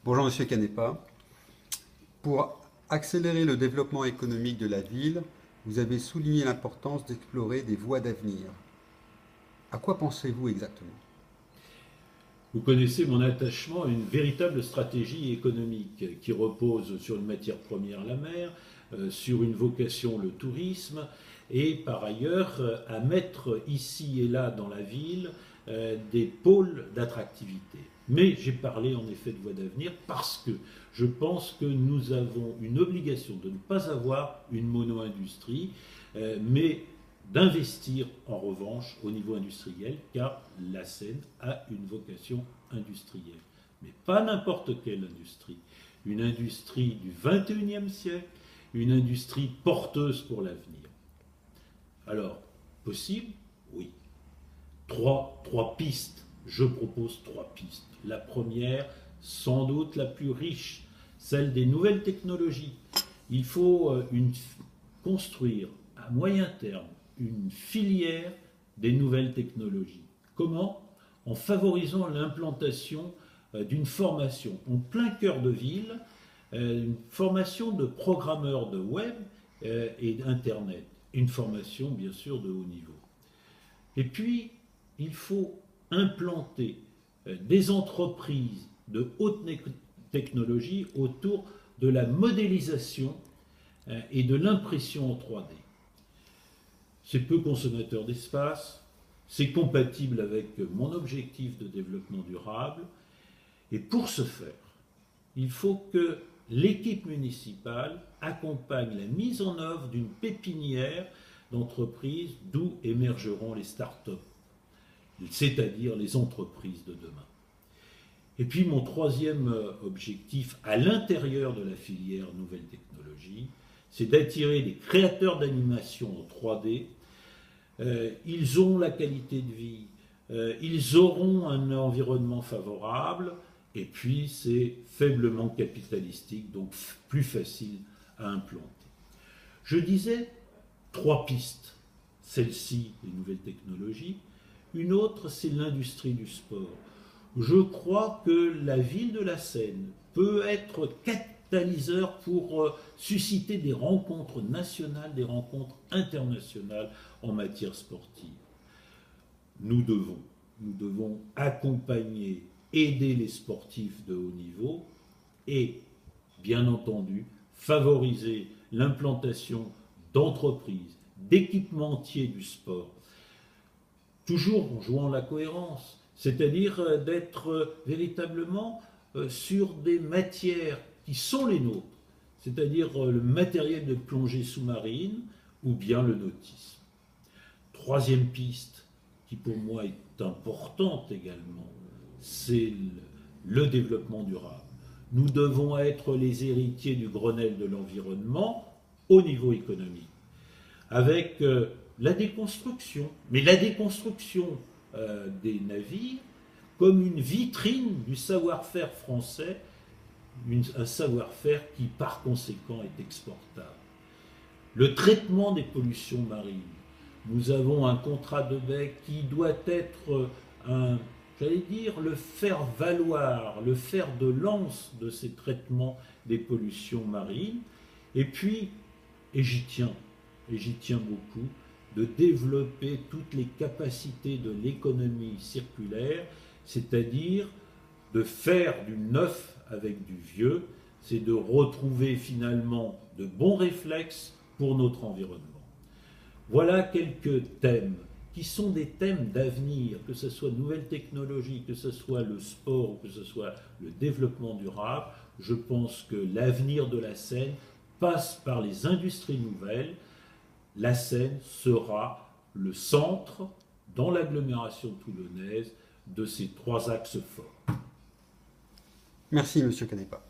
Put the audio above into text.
Bonjour Monsieur Canepa. Pour accélérer le développement économique de la ville, vous avez souligné l'importance d'explorer des voies d'avenir. À quoi pensez-vous exactement? Vous connaissez mon attachement à une véritable stratégie économique qui repose sur une matière première, la mer, sur une vocation, le tourisme, et par ailleurs à mettre ici et là dans la ville des pôles d'attractivité. Mais j'ai parlé en effet de voies d'avenir parce que je pense que nous avons une obligation de ne pas avoir une mono-industrie, mais d'investir en revanche au niveau industriel, car la Seine a une vocation industrielle. Mais pas n'importe quelle industrie. Une industrie du XXIe siècle, une industrie porteuse pour l'avenir. Alors, possible? Oui. Trois pistes. Je propose trois pistes. La première, sans doute la plus riche, celle des nouvelles technologies. Il faut construire à moyen terme une filière des nouvelles technologies. Comment? En favorisant l'implantation d'une formation en plein cœur de ville, une formation de programmeurs de web et d'Internet, une formation bien sûr de haut niveau. Et puis, il faut implanter des entreprises de haute technologie autour de la modélisation et de l'impression en 3D. C'est peu consommateur d'espace, c'est compatible avec mon objectif de développement durable, et pour ce faire, il faut que l'équipe municipale accompagne la mise en œuvre d'une pépinière d'entreprises d'où émergeront les start-up, c'est-à-dire les entreprises de demain. Et puis mon troisième objectif à l'intérieur de la filière nouvelles technologies, c'est d'attirer des créateurs d'animation en 3D. Ils ont la qualité de vie, ils auront un environnement favorable, et puis c'est faiblement capitalistique, donc plus facile à implanter. Je disais trois pistes. Celle-ci, les nouvelles technologies. Une autre, c'est l'industrie du sport. Je crois que la ville de la Seine peut être catalyseur pour susciter des rencontres nationales, des rencontres internationales en matière sportive. Nous devons accompagner, aider les sportifs de haut niveau et, bien entendu, favoriser l'implantation d'entreprises, d'équipementiers du sport, toujours en jouant la cohérence, c'est-à-dire d'être véritablement sur des matières qui sont les nôtres, c'est-à-dire le matériel de plongée sous-marine ou bien le nautisme. Troisième piste, qui pour moi est importante également, c'est le développement durable. Nous devons être les héritiers du Grenelle de l'environnement au niveau économique, avec la déconstruction, mais la déconstruction des navires comme une vitrine du savoir-faire français, un savoir-faire qui par conséquent est exportable. Le traitement des pollutions marines. Nous avons un contrat de baie qui doit être le faire valoir, le fer de lance de ces traitements des pollutions marines. Et puis, et j'y tiens beaucoup, de développer toutes les capacités de l'économie circulaire, c'est-à-dire de faire du neuf avec du vieux, c'est de retrouver finalement de bons réflexes pour notre environnement. Voilà quelques thèmes qui sont des thèmes d'avenir, que ce soit nouvelles technologies, que ce soit le sport ou que ce soit le développement durable. Je pense que l'avenir de la Seine passe par les industries nouvelles. La Seine sera le centre, dans l'agglomération toulonnaise, de ces trois axes forts. Merci Monsieur Canepa.